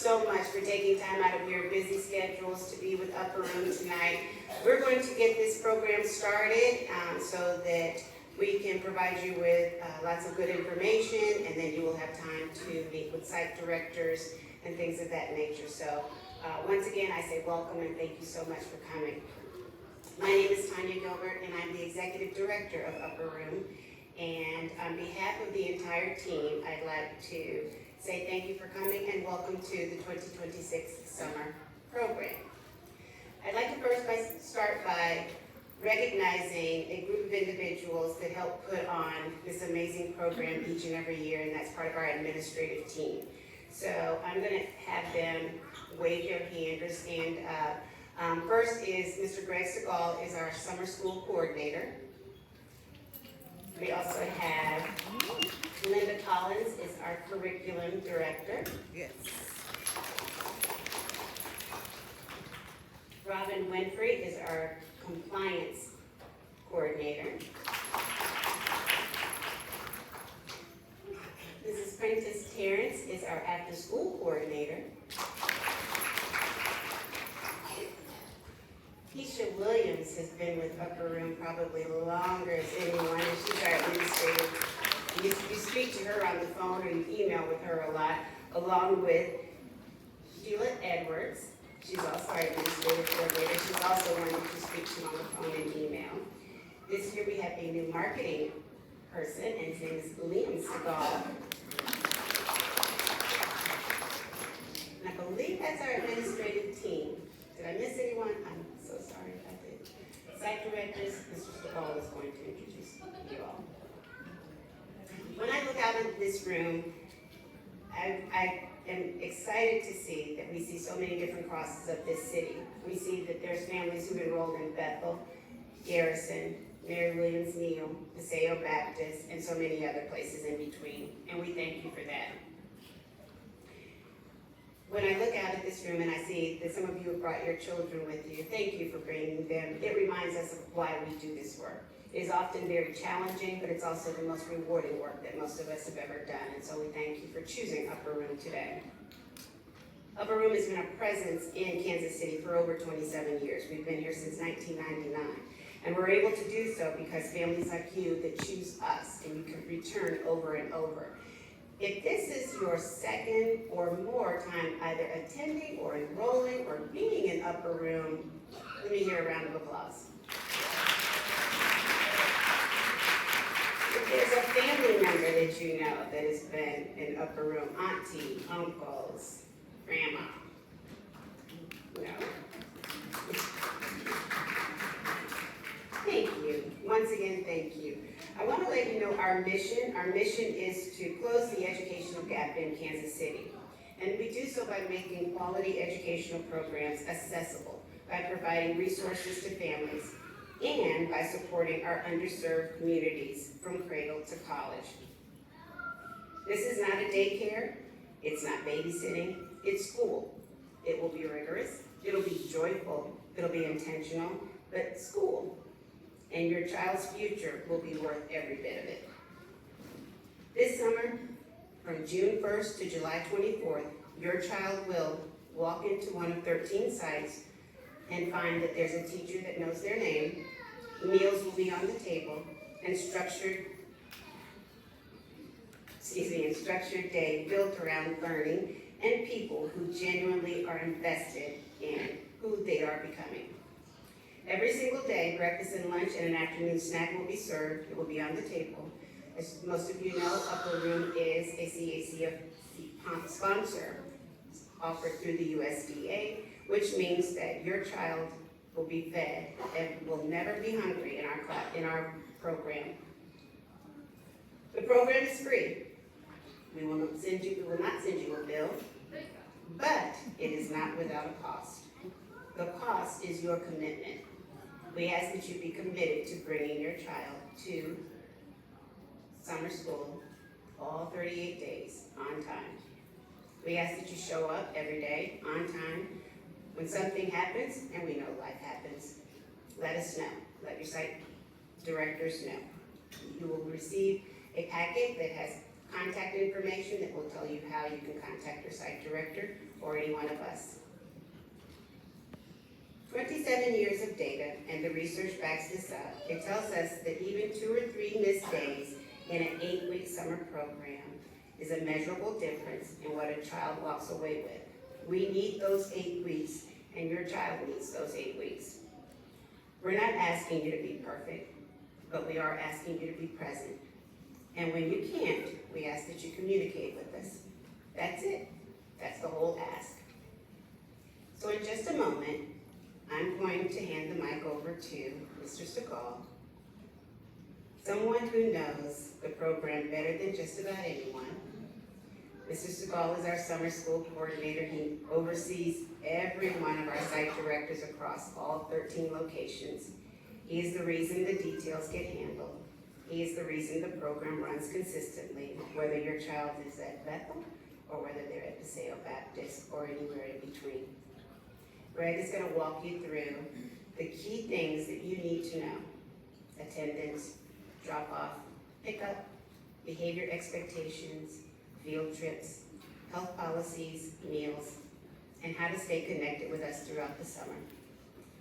so much for taking time out of your busy schedules to be with Upper Room tonight. We're going to get this program started so that we can provide you with lots of good information, and then you will have time to meet with site directors and things of that nature. So once again, I say welcome and thank you so much for coming. My name is Tonia Gilbert, and I'm the Executive Director of Upper Room. And on behalf of the entire team, I'd like to say thank you for coming and welcome to the 2026 summer program. I'd like to first start by recognizing a group of individuals that help put on this amazing program each and every year, and that's part of our administrative team. So I'm going to have them wave their hand or stand up. First is Mr. Greg Stegall is our summer school coordinator. We also have Linda Collins is our curriculum director. Yes. Robin Winfrey is our compliance coordinator. Mrs. Prentice Terrence is our after-school coordinator. Keisha Williams has been with Upper Room probably longer as anyone, and she's our administrative. You speak to her on the phone or you email with her a lot, along with Sheila Edwards. She's also our administrative coordinator. She's also one that you speak to on the phone and email. This year we have a new marketing person, and his name is Liam Stegall. And I believe that's our administrative team. Did I miss anyone? I'm so sorry if I did. Site directors, Mr. Stegall is going to introduce you all. When I look out into this room, I am excited to see that we see so many different crosses of this city. We see that there's families who've enrolled in Bethel, Garrison, Mary Williams Neal, Paseo Baptist, and so many other places in between, and we thank you for that. When I look out at this room and I see that some of you have brought your children with you, thank you for bringing them. It reminds us of why we do this work. It is often very challenging, but it's also the most rewarding work that most of us have ever done, and so we thank you for choosing Upper Room today. Upper Room has been a presence in Kansas City for over 27 years. We've been here since 1999, and we're able to do so because families like you that choose us, and you can return over and over. If this is your second or more time either attending or enrolling or being in Upper Room, let me hear a round of applause. If there's a family member that you know that has been in Upper Room, auntie, uncles, grandma, no. Thank you. Once again, thank you. I want to let you know our mission. Our mission is to close the educational gap in Kansas City. And we do so by making quality educational programs accessible, by providing resources to families, and by supporting our underserved communities from cradle to college. This is not a daycare. It's not babysitting. It's school. It will be rigorous. It'll be joyful. It'll be intentional, but school. And your child's future will be worth every bit of it. This summer, from June 1st to July 24th, your child will walk into one of 13 sites and find that there's a teacher that knows their name, meals will be on the table, and structured day built around learning and people who genuinely are invested in who they are becoming. Every single day, breakfast and lunch and an afternoon snack will be served. It will be on the table. As most of you know, Upper Room is a CAC sponsor offered through the USDA, which means that your child will be fed and will never be hungry in our program. The program is free. We will not send you a bill, but it is not without a cost. The cost is your commitment. We ask that you be committed to bringing your child to summer school all 38 days on time. We ask that you show up every day on time. When something happens, and we know life happens, let us know. Let your site directors know. You will receive a packet that has contact contact information that will tell you how you can contact your site director or any one of us. 27 years of data, and the research backs this up. It tells us that even 2 or 3 missed days in an 8-week summer program is a measurable difference in what a child walks away with. We need those 8 weeks, and your child needs those 8 weeks. We're not asking you to be perfect, but we are asking you to be present. And when you can't, we ask that you communicate with us. That's it. That's the whole ask. So in just a moment, I'm going to hand the mic over to Mr. Stegall, someone who knows the program better than just about anyone. Mr. Stegall is our summer school coordinator. He oversees every one of our site directors across all 13 locations. He is the reason the details get handled. He is the reason the program runs consistently, whether your child is at Bethel or whether they're at Paseo Baptist or anywhere in between. Greg is going to walk you through the key things that you need to know: attendance, drop-off, pickup, behavior expectations, field trips, health policies, meals, and how to stay connected with us throughout the summer.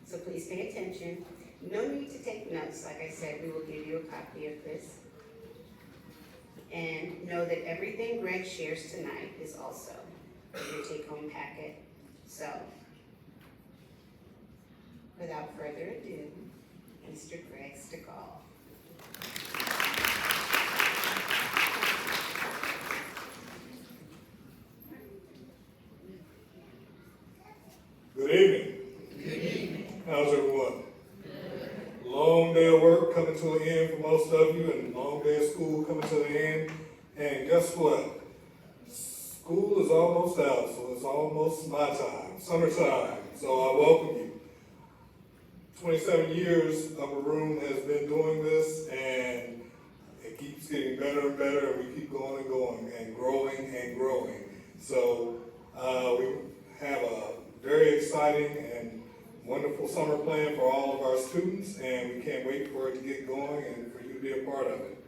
So please pay attention. No need to take notes. Like I said, we will give you a copy of this. And know that everything Greg shares tonight is also in your take-home packet. So, without further ado, Mr. Greg Stegall. Good evening. Good evening. How's everyone? Good. Long day of work coming to an end for most of you, and long day of school coming to the end. And guess what? School is almost out, so it's almost my time, summertime. So I welcome you. 27 years Upper Room has been doing this, and it keeps getting better and better, and we keep going and going and growing and growing. So we have a very exciting and wonderful summer plan for all of our students, and we can't wait for it to get going and for you to be a part of it.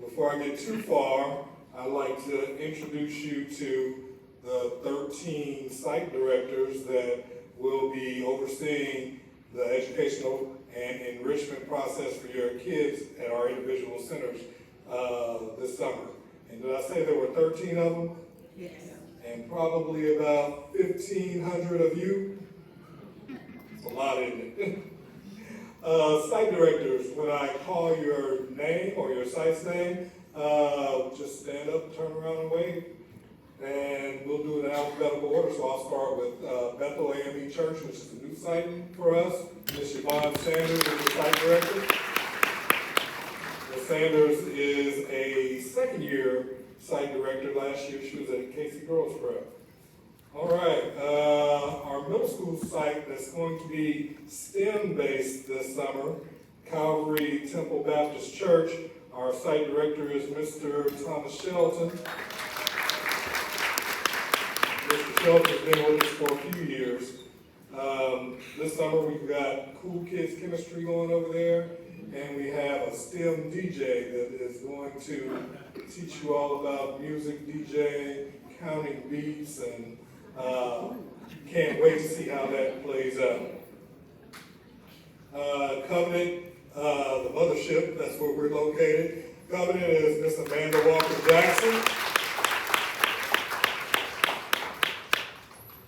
Before I get too far, I'd like to introduce you to the 13 site directors that will be overseeing the educational and enrichment process for your kids at our individual centers this summer. And did I say there were 13 of them? Yes. And probably about 1,500 of you. It's a lot, isn't it? Site directors, when I call your name or your site's name, just stand up, turn around and wave. And we'll do it in alphabetical order. So I'll start with Bethel AME Church, which is a new site for us. Ms. Yvonne Sanders is the site director. Ms. Sanders is a second-year site director. Last year she was at Casey Girls Prep. All right, our middle school site that's going to be STEM-based this summer, Calvary Temple Baptist Church. Our site director is Mr. Thomas Shelton. Mr. Shelton's been with us for a few years. This summer we've got Cool Kids Chemistry going over there, and we have a STEM DJ that is going to teach you all about music, DJing, counting beats, and can't wait to see how that plays out. Covenant, the mothership, that's where we're located. Covenant is Miss Amanda Walker Jackson.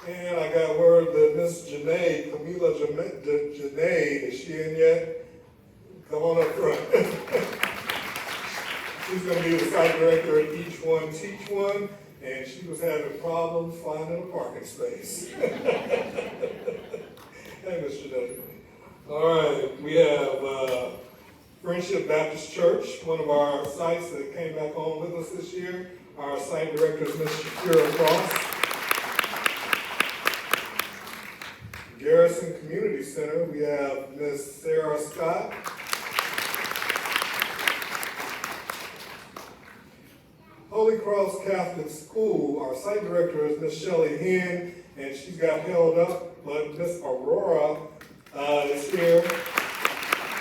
And I got word that Miss Janae, Camila Janae, is she in yet? Come on up front. She's going to be the site director at Each One Teach One, and she was having problems finding a parking space. Hey, Miss Janae. All right, we have Friendship Baptist Church, one of our sites that came back on with us this year. Our site director is Ms. Shakira Cross. Garrison Community Center, we have Ms. Sarah Scott. Holy Cross Catholic School, our site director is Ms. Shelley Henn, and she got held up, but Ms. Aurora is here.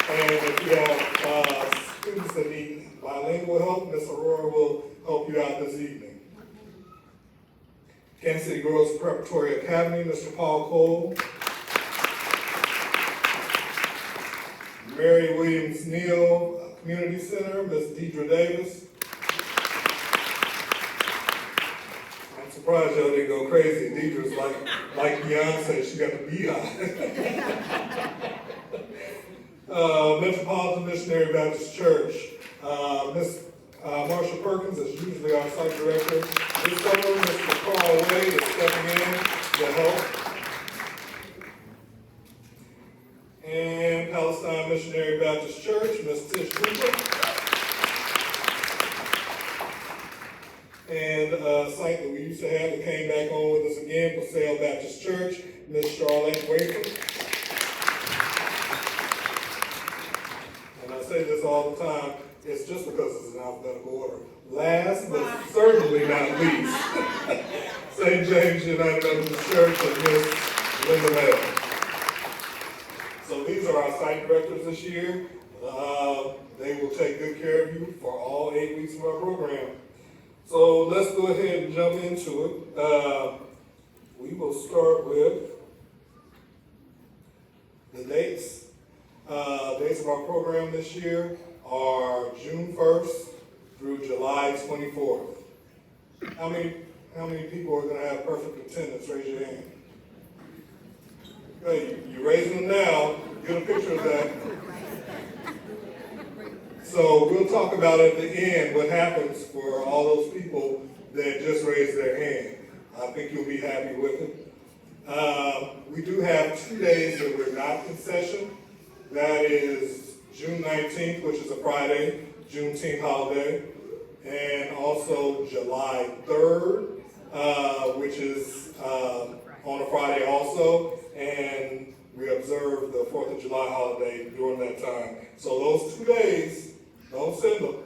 And if you have students that need bilingual help, Ms. Aurora will help you out this evening. Kansas City Girls Preparatory Academy, Mr. Paul Cole. Mary Williams Neal Community Center, Ms. Deidre Davis. I'm surprised y'all didn't go crazy. Deidre's like Beyonce, she got the beehive. Metropolitan Missionary Baptist Church, Ms. Marsha Perkins is usually our site director. This summer, Mr. Carl Wade is stepping in to help. And Palestine Missionary Baptist Church, Ms. Tish Cooper. And a site that we used to have that came back on with us again, Plaza Baptist Church, Ms. Charlotte Wafer. And I say this all the time, it's just because it's in alphabetical order. Last, but certainly not least, St. James United Methodist Church and Ms. Linda Mayo. So these are our site directors this year. They will take good care of you for all 8 weeks of our program. So let's go ahead and jump into it. We will start with the dates. Dates of our program this year are June 1st through July 24th. How many people are going to have perfect attendance? Raise your hand. Okay, you're raising them now. Get a picture of that. So we'll talk about at the end what happens for all those people that just raised their hand. I think you'll be happy with it. We do have 2 days that we're not in session. That is June 19th, which is a Friday, Juneteenth holiday, and also July 3rd, which is on a Friday also, and we observe the 4th of July holiday during that time. So those 2 days, don't send them.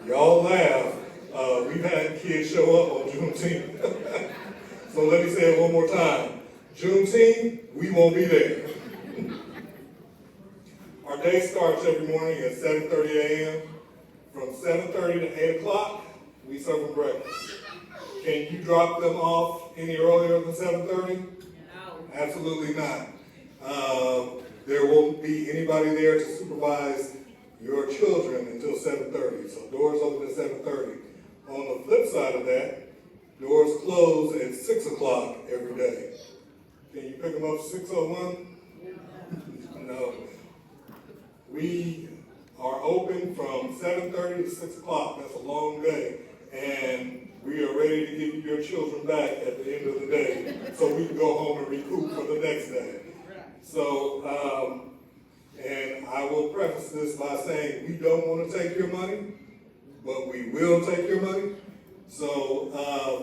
Y'all laugh. We've had kids show up on Juneteenth. So let me say it one more time. Juneteenth, we won't be there. Our day starts every morning at 7:30 a.m. From 7:30 to 8 o'clock, we serve them breakfast. Can you drop them off any earlier than 7:30? No. Absolutely not. There won't be anybody there to supervise your children until 7:30. So doors open at 7:30. On the flip side of that, doors close at 6 o'clock every day. Can you pick them up at 6:01? No. We are open from 7:30 to 6 o'clock. That's a long day. And we are ready to give you your children back at the end of the day so we can go home and recoup for the next day. So, and I will preface this by saying we don't want to take your money, but we will take your money. So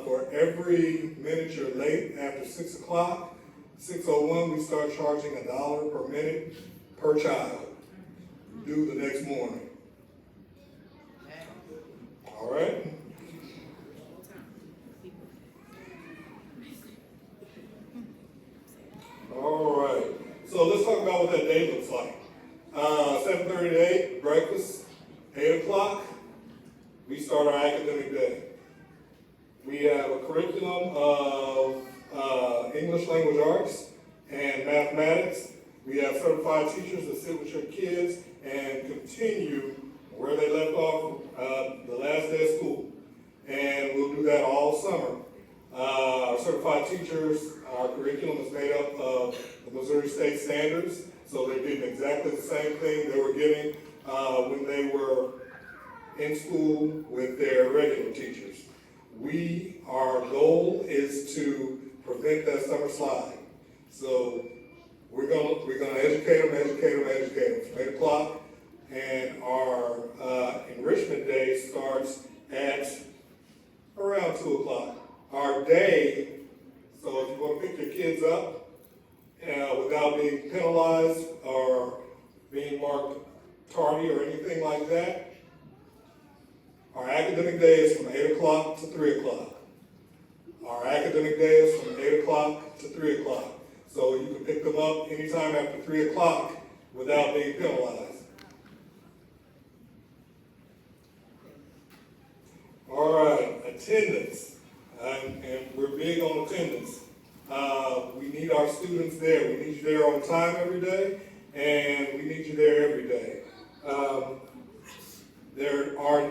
for every minute you're late after 6 o'clock, 6:01, we start charging $1 per minute per child. Due the next morning. All right? All right. So let's talk about what that day looks like. 7:30 to 8, breakfast. 8 o'clock, we start our academic day. We have a curriculum of English language arts and mathematics. We have certified teachers that sit with your kids and continue where they left off the last day of school. And we'll do that all summer. Our certified teachers, our curriculum is made up of the Missouri State Standards, so they're getting exactly the same thing they were getting when they were in school with their regular teachers. Our goal is to prevent that summer slide. So we're gonna educate them from 8 o'clock, and our enrichment day starts at around 2 o'clock. Our day, so if you want to pick your kids up without being penalized or being marked tardy or anything like that, our academic day is from 8 o'clock to 3 o'clock. Our academic day is from 8 o'clock to 3 o'clock. So you can pick them up anytime after 3 o'clock without being penalized. attendance, and we're big on attendance. We need our students there. We need you there on time every day, and we need you there every day.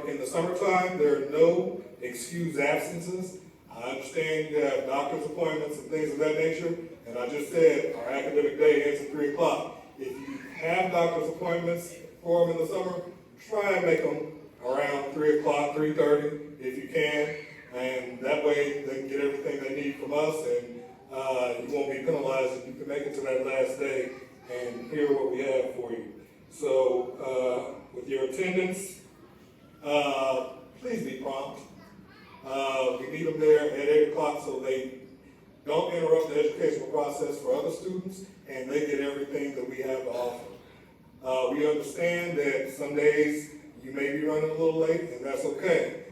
In the summertime, there are no excused absences. I understand you have doctor's appointments and things of that nature, and I just said our academic day ends at 3 o'clock. If you have doctor's appointments for them in the summer, try and make them around 3 o'clock, 3:30, if you can, and that way they can get everything they need from us, and you won't be penalized if you can make it to that last day and hear what we have for you. So, with your attendance, please be prompt. We need them there at 8 o'clock so they don't interrupt the educational process for other students, and they get everything that we have to offer. We understand that some days you may be running a little late, and that's okay.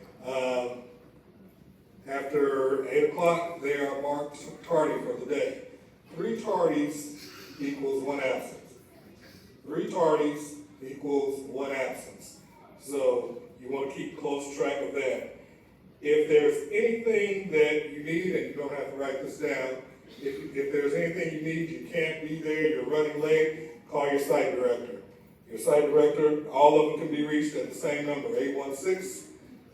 After 8 o'clock, they are marked tardy for the day. 3 tardies equals 1 absence. 3 tardies equals 1 absence. So you want to keep close track of that. If there's anything that you need, and you don't have to write this down, if there's anything you need, you can't be there, you're running late, call your site director. Your site director, all of them can be reached at the same number,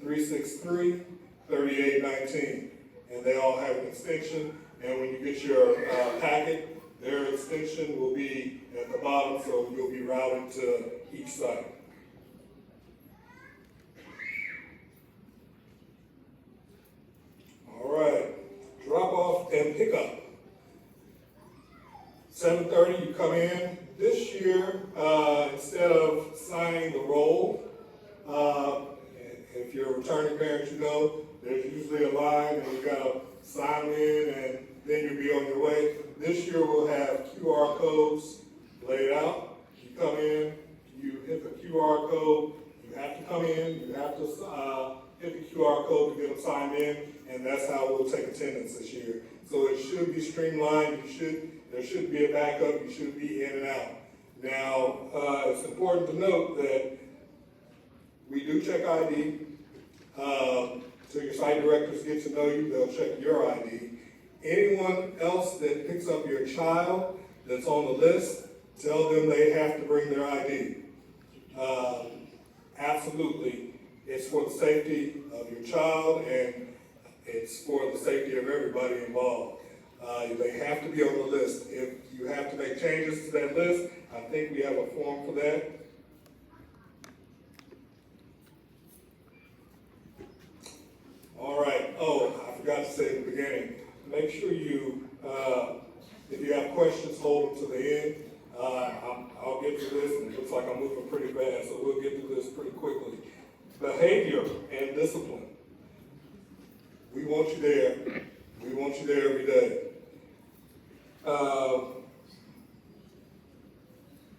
816-363-3819. And they all have an extension, and when you get your packet, their extension will be at the bottom, so you'll be routed to each site. All right, drop off and pick up. 7:30, you come in. This year, instead of signing the roll, if you're a returning parent, you know there's usually a line and you gotta sign in and then you'll be on your way. This year we'll have QR codes laid out. You come in, you hit the QR code, you have to come in, you have to hit the QR code to get them signed in, and that's how we'll take attendance this year. So it should be streamlined. There should be a backup. You should be in and out. Now, it's important to note that we do check ID. So your site directors get to know you. They'll check your ID. Anyone else that picks up your child that's on the list, tell them they have to bring their ID. Absolutely. It's for the safety of your child, and it's for the safety of everybody involved. They have to be on the list. If you have to make changes to that list, I think we have a form for that. All right. Oh, I forgot to say at the beginning, make sure you, if you have questions, hold them to the end. I'll get through this, and it looks like I'm moving pretty fast, so we'll get through this pretty quickly. Behavior and discipline. We want you there. We want you there every day.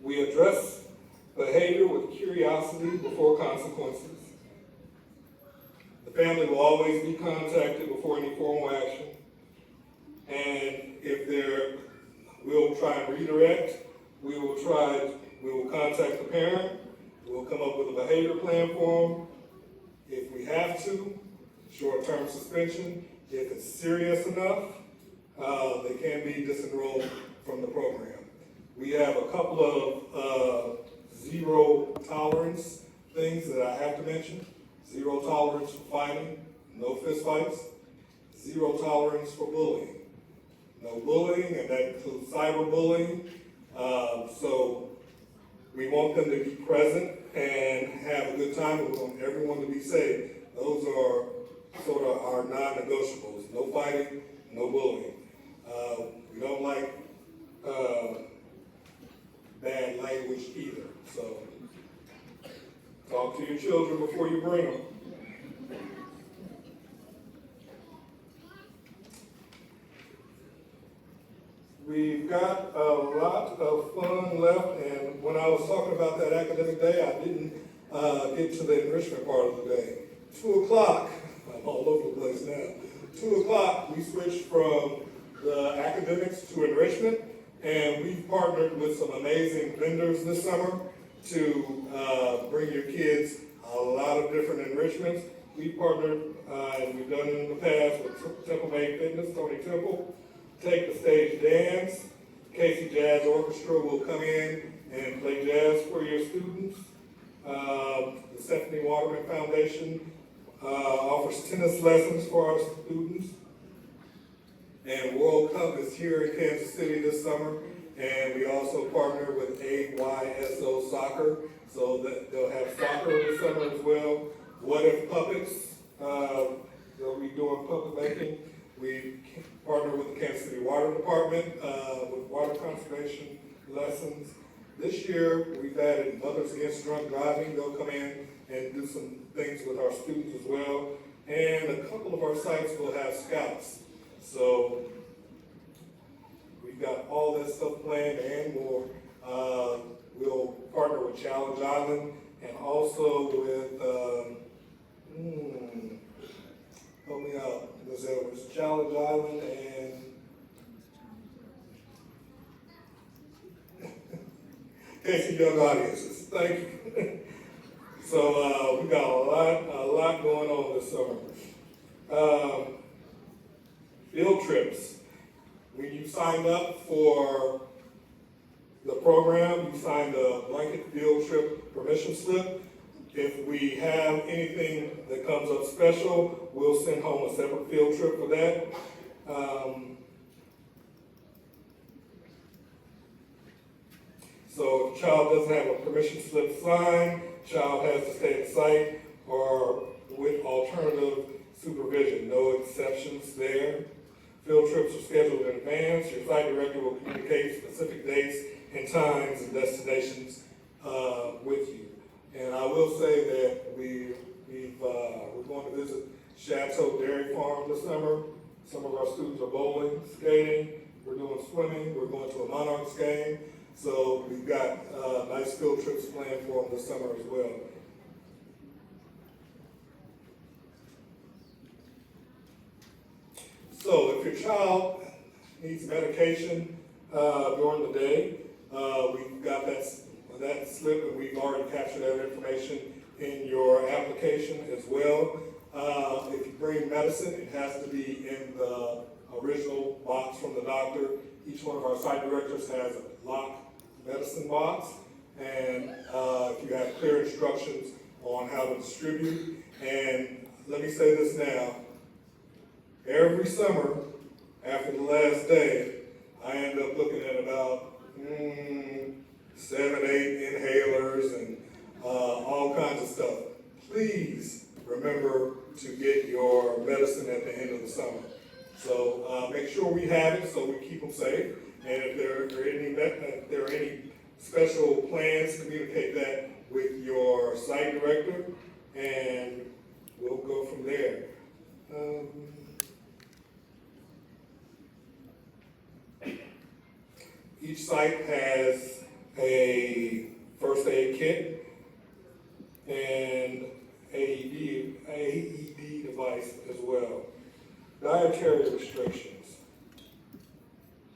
We address behavior with curiosity before consequences. The family will always be contacted before any formal action. And if we'll try and redirect, we will contact the parent, we'll come up with a behavior plan for them. If we have to, short-term suspension. If it's serious enough, they can be disenrolled from the program. We have a couple of zero tolerance things that I have to mention. 0 tolerance for fighting, no fist fights. 0 tolerance for bullying. No bullying, and that includes cyberbullying. So we want them to be present and have a good time. We want everyone to be safe. Those are sort of our non-negotiables. No fighting, no bullying. We don't like bad language either. So talk to your children before you bring them. We've got a lot of fun left, and when I was talking about that academic day, I didn't get to the enrichment part of the day. 2 o'clock, I'm all over the place now. 2 o'clock, we switched from the academics to enrichment, and we've partnered with some amazing vendors this summer to bring your kids a lot of different enrichments. we partnered, and we've done it in the past with Temple May Fitness, Tony Temple, Take the Stage Dance. Casey Jazz Orchestra will come in and play jazz for your students. The Stephanie Waterman Foundation offers tennis lessons for our students. And World Cup is here in Kansas City this summer. And we also partner with AYSO Soccer, so that they'll have soccer this summer as well. What If Puppets, they'll be doing puppet making. We partner with the Kansas City Water Department with water conservation lessons. This year, we've added Mothers Against Drunk Driving. They'll come in and do some things with our students as well. And a couple of our sites will have scouts. So we've got all that stuff planned and more. We'll partner with Challenge Island and also with, help me out, there was Challenge Island and Casey Young Audiences. Thank you. So we got a lot going on this summer. Field trips. When you signed up for the program, you signed a blanket field trip permission slip. If we have anything that comes up special, we'll send home a separate field trip for that. So if a child doesn't have a permission slip signed, child has to stay at site or with alternative supervision. No exceptions there. Field trips are scheduled in advance. Your site director will communicate specific dates and times and destinations with you. And I will say that we're going to visit Chateau Dairy Farm this summer. Some of our students are bowling, skating, we're doing swimming, we're going to a Monarchs game. So we've got nice field trips planned for them this summer as well. So if your child needs medication during the day, we've got that slip, and we've already captured that information in your application as well. If you bring medicine, it has to be in the original box from the doctor. Each one of our site directors has a locked medicine box, and if you have clear instructions on how to distribute. And let me say this now, every summer, after the last day, I end up looking at about 7, 8 inhalers and all kinds of stuff. Please remember to get your medicine at the end of the summer. So make sure we have it so we keep them safe. And if there are any special plans, communicate that with your site director, and we'll go from there. Each site has a first aid kit and AED device as well. Dietary restrictions.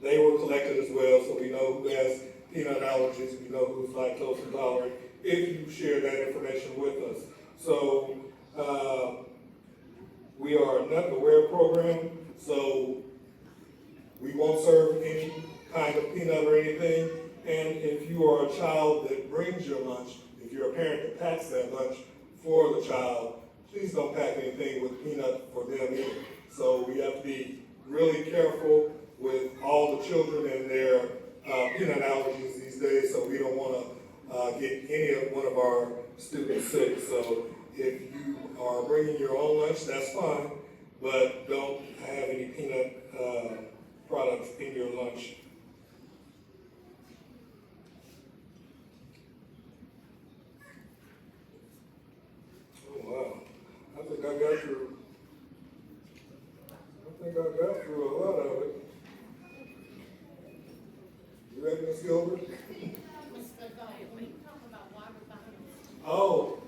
They were collected as well, so we know who has peanut allergies, we know who's lactose intolerant, if you share that information with us. So we are a nut aware program, so we won't serve any kind of peanut or anything. And if you are a child that brings your lunch, if you're a parent that packs that lunch for the child, please don't pack anything with peanut for them either. So we have to be really careful with all the children and their peanut allergies these days, so we don't want to get any one of our students sick. So if you are bringing your own lunch, that's fine, but don't have any peanut products in your lunch. Oh wow, I think I got through a lot of it. You ready, Ms. Gilbert? Oh,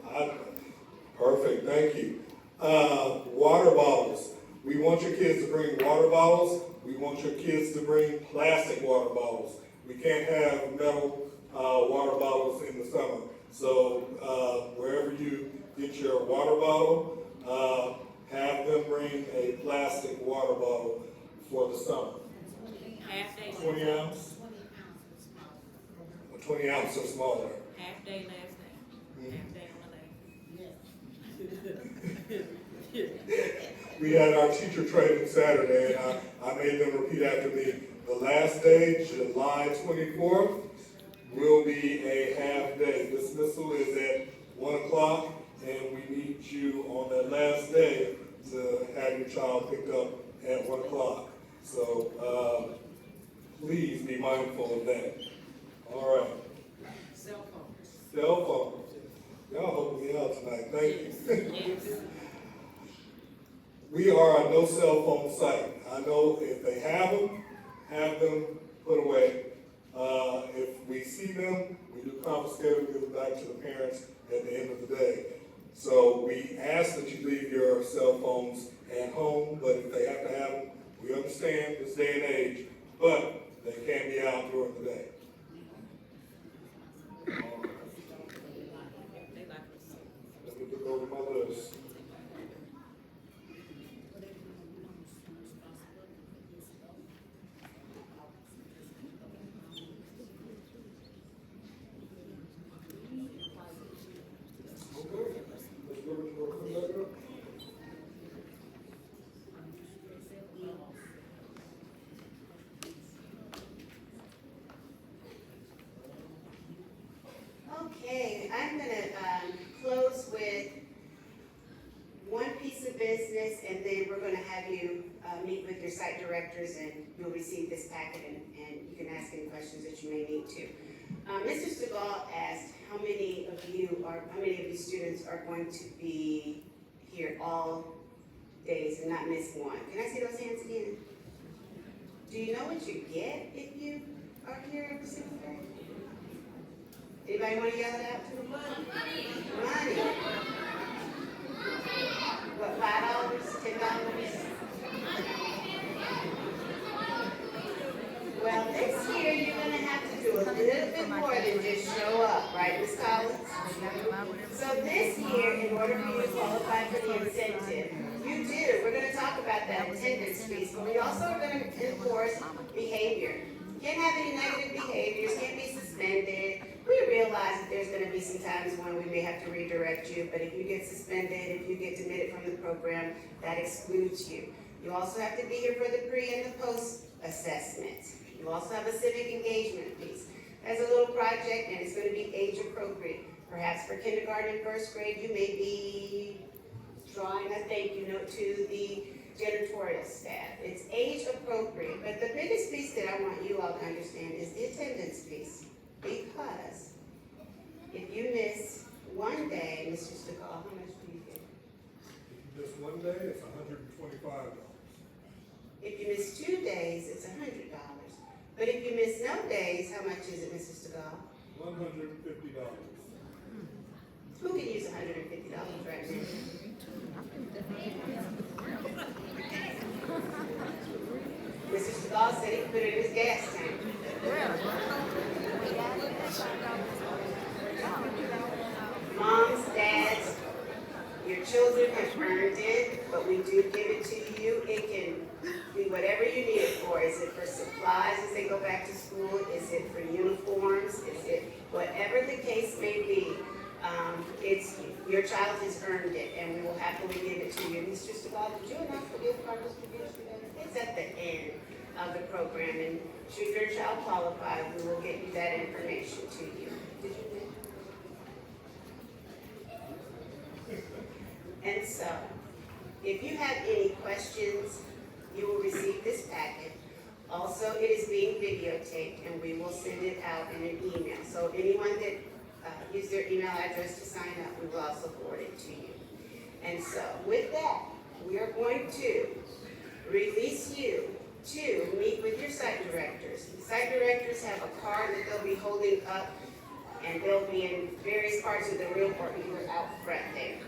perfect, thank you. Water bottles. We want your kids to bring water bottles. We want your kids to bring plastic water bottles. We can't have metal water bottles in the summer. So wherever you get your water bottle, have them bring a plastic water bottle for the summer. Half day. 20 ounce? 20 ounce or smaller. Half day last day. Half day on the day. We had our teacher training Saturday, and I made them repeat after me. The last day, July 24th, will be a half day. Dismissal is at 1 o'clock, and we need you on that last day to have your child picked up at 1 o'clock. So please be mindful of that. All right. Cell phone. Cell phones. Y'all helping me out tonight. Thank you. Yes. We are a no cell phone site. I know if they have them put away. If we see them, we do confiscate them, give them back to the parents at the end of the day. So we ask that you leave your cell phones at home, but if they have to have them, we understand this day and age, but they can't be out during the day. Let me look over my list. Okay, I'm gonna close with one piece of business, and then we're gonna have you meet with your site directors, and you'll receive this packet, and you can ask any questions that you may need to. Mr. Stegall asked how many of you students are going to be here all days and not miss one? Can I see those hands again? Do you know what you get if you are here every single day? Anybody want to yell it out to them? Money. What, $5, $10? Well, this year you're going to have to do a little bit more than just show up, right, Ms. Collins? So this year, in order for you to qualify for the incentive, we're going to talk about that attendance piece, but we also are going to enforce behavior. Can't have any negative behaviors, can't be suspended. We realize that there's going to be some times when we may have to redirect you, but if you get suspended, if you get demitted from the program, that excludes you. You also have to be here for the pre and the post assessment. You also have a civic engagement piece. As a little project, and it's going to be age appropriate. Perhaps for kindergarten and first grade, you may be drawing a thank you note to the janitorial staff. It's age appropriate, but the biggest piece that I want you all to understand is the attendance piece. Because if you miss one day, Mr. Stegall, how much do you get? If you miss one day, it's $125. If you miss 2 days, it's $100. But if you miss no days, how much is it, Mr. Stegall? $150. Who can use $150 right now? Mr. Stegall said he put it in his gas tank. Moms, dads, your children have earned it, but we do give it to you. It can be whatever you need it for. Is it for supplies as they go back to school? Is it for uniforms? Is it whatever the case may be? It's your child has earned it, and we will happily give it to you. Mr. Stegall, did you announce the gift card distribution? It's at the end of the program, and should your child qualify, we will get you that information to you. Did you? And so, if you have any questions, you will receive this packet. Also, it is being videotaped, and we will send it out in an email. So anyone that use their email address to sign up, we will also forward it to you. And so, with that, we are going to release you to meet with your site directors. The site directors have a card that they'll be holding up, and they'll be in various parts of the room or either out front there.